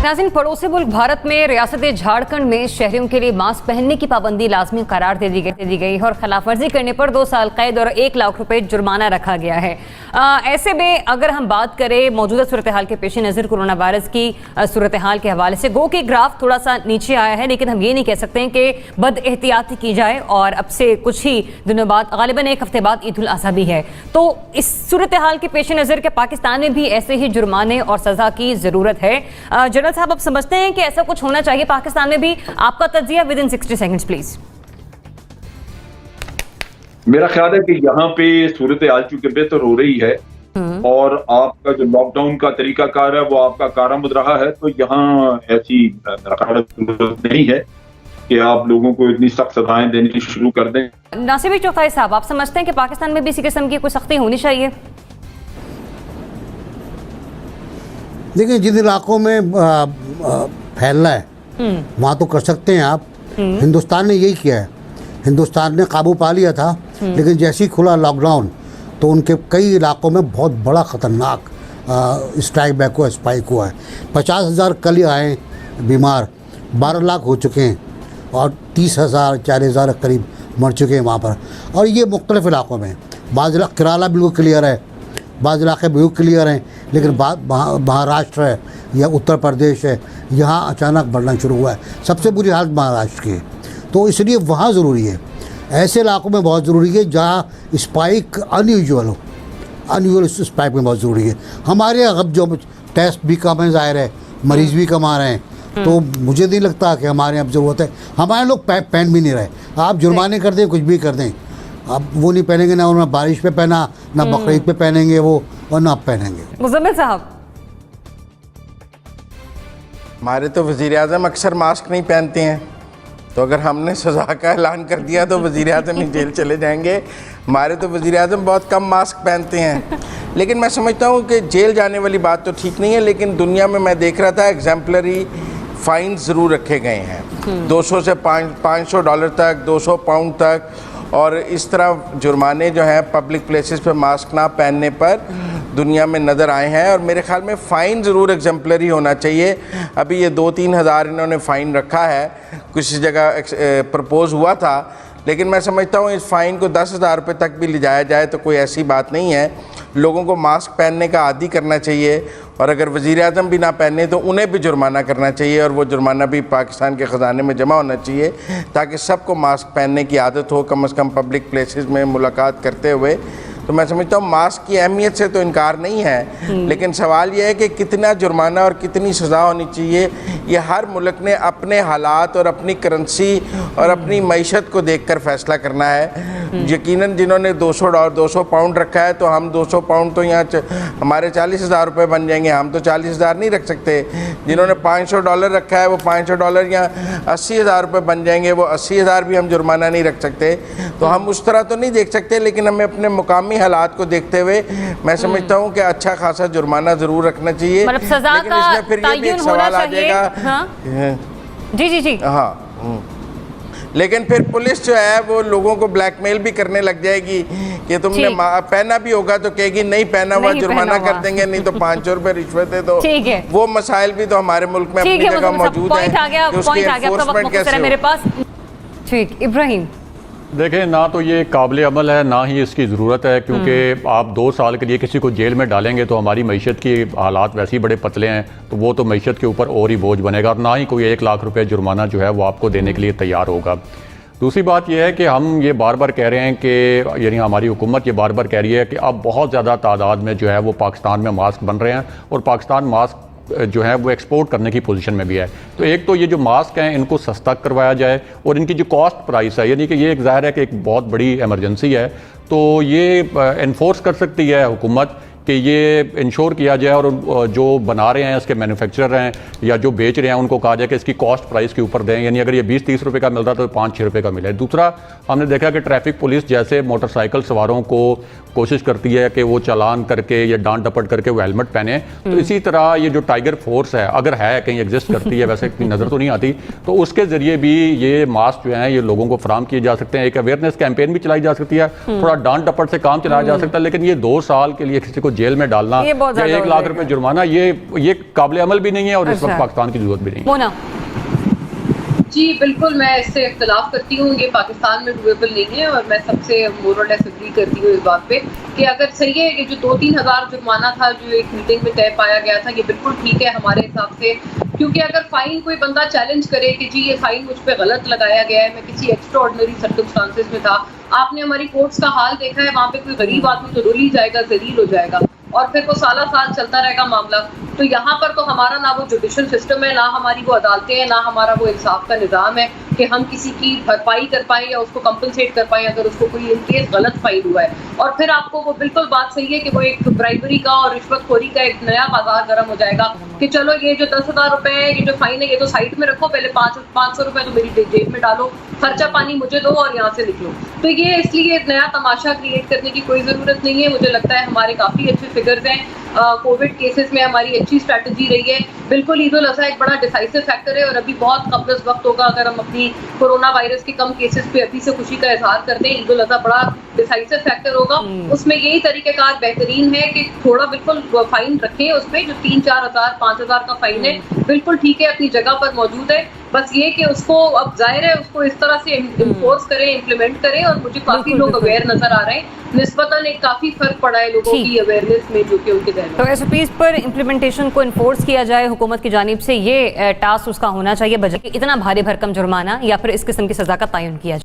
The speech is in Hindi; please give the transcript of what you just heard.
नाज़रीन, पड़ोसी मुल्क भारत में रियासत झारखंड में शहरियों के लिए मास्क पहनने की पाबंदी लाजमी करार दे दी गई है और खिलाफ वर्जी करने पर 2 साल कैद और 1 लाख रुपए जुर्माना रखा गया है। ऐसे में अगर हम बात करें मौजूदा सूरत हाल के पेश नज़र कोरोना वायरस की सूरत हाल के हवाले से, गो कि ग्राफ थोड़ा सा नीचे आया है, लेकिन हम ये नहीं कह सकते हैं कि बद एहतियाती की जाए। और अब से कुछ ही दिनों बाद, गालिबन 1 हफ्ते बाद ईद उल अज़हा भी है, तो इस सूरत हाल के पेश नज़र के पाकिस्तान में भी ऐसे ही जुर्माने और सजा की जरूरत है। जनरल साहब, आप समझते हैं कि ऐसा कुछ होना चाहिए पाकिस्तान में भी? आपका तज्जिया विद इन 60 सेकंड्स प्लीज। मेरा ख्याल है कि यहाँ पे सूरत हाल चूंकि बेहतर हो रही है और आपका जो लॉकडाउन का तरीकाकार है वो आपका कारआमद रहा है, तो यहाँ ऐसी मेरा ख्याल जरूरत नहीं है कि आप लोगों को इतनी सख्त सजाएं देनी शुरू कर दें। नासिर चौथाई साहब, आप समझते हैं कि पाकिस्तान में भी इसी किस्म की कोई सख्ती होनी चाहिए? देखिए, जिन इलाकों में फैलना है वहाँ तो कर सकते हैं आप। हिंदुस्तान ने यही किया है, हिंदुस्तान ने काबू पा लिया था, लेकिन जैसे ही खुला लॉकडाउन तो उनके कई इलाकों में बहुत बड़ा ख़तरनाक स्ट्राइक बैक हुआ, स्पाइक हुआ है। 50,000 कल आए बीमार, 12 लाख हो चुके हैं और 30,000 40,000 करीब मर चुके हैं वहाँ पर। और ये मुख्तलिफ इलाकों में, बाज़ इलाक़े केरला बिल्कुल क्लियर है, बाज़ इलाके बिल्कुल क्लियर हैं, लेकिन महाराष्ट्र है या उत्तर प्रदेश है, यहाँ अचानक बढ़ना शुरू हुआ है। सबसे बुरी हालत महाराष्ट्र की है, तो इसलिए वहाँ ज़रूरी है, ऐसे इलाकों में बहुत ज़रूरी है जहाँ स्पाइक अनयूजुअल हो, अनयूजुअल स्पाइक में बहुत ज़रूरी है। हमारे अब जो टेस्ट भी कम है, ज़ाहिर है मरीज़ भी कम आ रहे हैं, तो मुझे नहीं लगता कि हमारे अब ज़रूरत है। हमारे लोग पहन भी नहीं रहे, आप जुर्माने कर दें, कुछ भी कर दें, अब वो नहीं पहनेंगे, ना उन्होंने बारिश पे पहना, ना बकरीद पे पहनेंगे वो, और ना आप पहनेंगे। मुज़म्मिल साहब, हमारे तो वज़ीर-ए-आज़म अक्सर मास्क नहीं पहनते हैं, तो अगर हमने सज़ा का ऐलान कर दिया तो वज़ीर-ए-आज़म ही जेल चले जाएंगे। हमारे तो वज़ीर-ए-आज़म बहुत कम मास्क पहनते हैं। लेकिन मैं समझता हूँ कि जेल जाने वाली बात तो ठीक नहीं है, लेकिन दुनिया में मैं देख रहा था एग्जाम्पलरी फ़ाइन ज़रूर रखे गए हैं, 200 से $500 तक, 200 पाउंड तक, और इस तरह जुर्माने जो हैं पब्लिक प्लेसेस पे मास्क ना पहनने पर दुनिया में नज़र आए हैं। और मेरे ख्याल में फ़ाइन ज़रूर एग्जाम्पलरी होना चाहिए। अभी ये 2-3 हज़ार इन्होंने फ़ाइन रखा है, कुछ जगह प्रपोज़ हुआ था, लेकिन मैं समझता हूँ इस फ़ाइन को 10,000 रुपये तक भी ले जाया जाए तो कोई ऐसी बात नहीं है। लोगों को मास्क पहनने का आदी करना चाहिए, और अगर वज़ीर-ए-आज़म भी ना पहने तो उन्हें भी जुर्माना करना चाहिए, और वो जुर्माना भी पाकिस्तान के ख़जाने में जमा होना चाहिए, ताकि सबको मास्क पहनने की आदत हो, कम से कम पब्लिक प्लेसेस में मुलाकात करते हुए। तो मैं समझता हूँ मास्क की अहमियत से तो इनकार नहीं है, लेकिन सवाल यह है कि कितना जुर्माना और कितनी सज़ा होनी चाहिए, ये हर मुल्क ने अपने हालात और अपनी करेंसी और अपनी मईशत को देखकर फ़ैसला करना है। यकीनन जिन्होंने 200 पाउंड रखा है, तो हम 200 पाउंड तो यहाँ हमारे 40,000 रुपये बन जाएंगे, हम तो 40,000 नहीं रख सकते। जिन्होंने $500 रखा है, वो $500 यहाँ 80,000 रुपये बन जाएंगे, वो 80,000 भी हम जुर्माना नहीं रख सकते। तो हम उस तरह तो नहीं देख सकते, लेकिन हमें अपने मुकामी हालात को देखते हुए मैं समझता हूँ कि अच्छा खासा जुर्माना ज़रूर रखना चाहिए। मतलब सजा लेकिन इसमें फिर ये भी एक सवाल आ जाएगा। हाँ? जी। हाँ, लेकिन फिर पुलिस जो है वो लोगों को ब्लैकमेल भी करने लग जाएगी कि तुमने पहना भी होगा तो कहेगी नहीं पहना हुआ, जुर्माना कर देंगे, नहीं तो 500 रुपये रिश्वत है। तो वो मसाइल भी तो हमारे मुल्क में अपनी जगह मौजूद हैं, उसकी एनफोर्समेंट कैसे हो? मेरे पास ठीक। इब्राहिम, देखें, ना तो ये काबिल अमल है, ना ही इसकी ज़रूरत है, क्योंकि आप 2 साल के लिए किसी को जेल में डालेंगे तो हमारी मईशत की हालात वैसे ही बड़े पतले हैं, तो वो तो मईशत के ऊपर और ही बोझ बनेगा, और ना ही कोई 1 लाख रुपए जुर्माना जो है वो आपको देने के लिए तैयार होगा। दूसरी बात यह है कि हम ये बार बार कह रहे हैं कि यानी हमारी हुकूमत ये बार बार कह रही है कि अब बहुत ज़्यादा तादाद में जो है वो पाकिस्तान में मास्क बन रहे हैं, और पाकिस्तान मास्क जो है वो एक्सपोर्ट करने की पोजीशन में भी है। तो एक तो ये जो मास्क हैं इनको सस्ता करवाया जाए, और इनकी जो कॉस्ट प्राइस है, यानी कि ये एक ज़ाहिर है कि एक बहुत बड़ी एमरजेंसी है, तो ये इन्फोर्स कर सकती है हुकूमत कि ये इंश्योर किया जाए, और जो बना रहे हैं इसके मैन्युफैक्चरर हैं या जो बेच रहे हैं उनको कहा जाए कि इसकी कॉस्ट प्राइस के ऊपर दें, यानी अगर ये 20-30 रुपये का मिल रहा है तो 5-6 रुपये का मिले। दूसरा, हमने देखा कि ट्रैफिक पुलिस जैसे मोटरसाइकिल सवारों को कोशिश करती है कि वो चालान करके या डांट डपट करके वो हेलमेट पहने, तो इसी तरह ये जो टाइगर फोर्स है, अगर है कहीं एग्जिस्ट करती है, वैसे इतनी नज़र तो नहीं आती, तो उसके ज़रिए भी ये मास्क जो हैं ये लोगों को फराम किए जा सकते हैं। एक अवेयरनेस कैंपेन भी चलाई जा सकती है, थोड़ा डांट डपट से काम चलाया जा सकता है, लेकिन ये 2 साल के लिए किसी को को जेल में डालना ये बहुत या ज्यादा 1 हो लाख जाएगा। रुपए जुर्माना, ये काबिल अमल भी नहीं है और इस वक्त अच्छा। पाकिस्तान की जरूरत भी नहीं है। मोना, जी बिल्कुल, मैं इससे इख्तलाफ करती हूँ। ये पाकिस्तान में डुएबल नहीं है और मैं सबसे मोर और लेस एग्री करती हूँ इस बात पे कि अगर सही है कि जो 2-3 हज़ार जुर्माना था जो एक मीटिंग में तय पाया गया था, ये बिल्कुल ठीक है हमारे हिसाब से। क्योंकि अगर फाइन कोई बंदा चैलेंज करे कि जी ये फाइन मुझ पे गलत लगाया गया है, मैं किसी एक्स्ट्राऑर्डिनरी सर्कमस्टांसेस में था, आपने हमारी कोर्ट्स का हाल देखा है, वहाँ पे कोई गरीब आदमी तो रुल ही जाएगा, जलील हो जाएगा और फिर वो साल चलता रहेगा मामला। तो यहाँ पर तो हमारा ना वो जुडिशल सिस्टम है, ना हमारी वो अदालतें हैं, ना हमारा वो इंसाफ का निज़ाम है कि हम किसी की भरपाई कर पाएँ या उसको कंपनसेट कर पाएँ अगर उसको कोई इन केस गलत फाइन हुआ है। और फिर आपको वो बिल्कुल बात सही है कि वो एक ब्राइबरी का और रिश्वतखोरी का एक नया बाजार गर्म हो जाएगा कि चलो ये जो 10,000 रुपए है, ये जो फाइन है, ये तो साइड में रखो, पहले 500 रुपए तो मेरी जेब में डालो, खर्चा पानी मुझे दो और यहाँ से निकलो। तो ये इसलिए एक नया तमाशा क्रिएट करने की कोई ज़रूरत नहीं है। मुझे लगता है हमारे काफ़ी अच्छे फिगर्स हैं, कोविड केसेस में हमारी अच्छी स्ट्रैटेजी रही है। बिल्कुल ईद उल अज़हा एक बड़ा डिसाइसिव फैक्टर है और अभी बहुत कब्ज़ वक्त होगा अगर हम अपनी कोरोना वायरस के कम केसेस पे अभी से खुशी का इजहार करते हैं। ईद उल अज़हा बड़ा डिसाइसिव फैक्टर होगा, उसमें यही तरीक़ेकार बेहतरीन है कि थोड़ा बिल्कुल फाइन रखें उसमें, जो 3-4 हज़ार 5 हज़ार का फाइन है बिल्कुल ठीक है, अपनी जगह पर मौजूद है। बस ये कि उसको अब जाहिर है उसको इस तरह से इन्फोर्स करें, इम्प्लीमेंट करें और मुझे काफ़ी लोग अवेयर नज़र आ रहे हैं। निस्बतन एक काफ़ी फ़र्क पड़ा है लोगों की अवेयरनेस में जो कि उनके जहन तो एसओपीज पर इम्प्लीमेंटेशन को इन्फोर्स किया जाए हुकूमत की जानिब से, ये टास्क उसका होना चाहिए, बजाय इतना भारी भरकम जुर्माना या फिर इस किस्म की सज़ा का तयन किया जाए।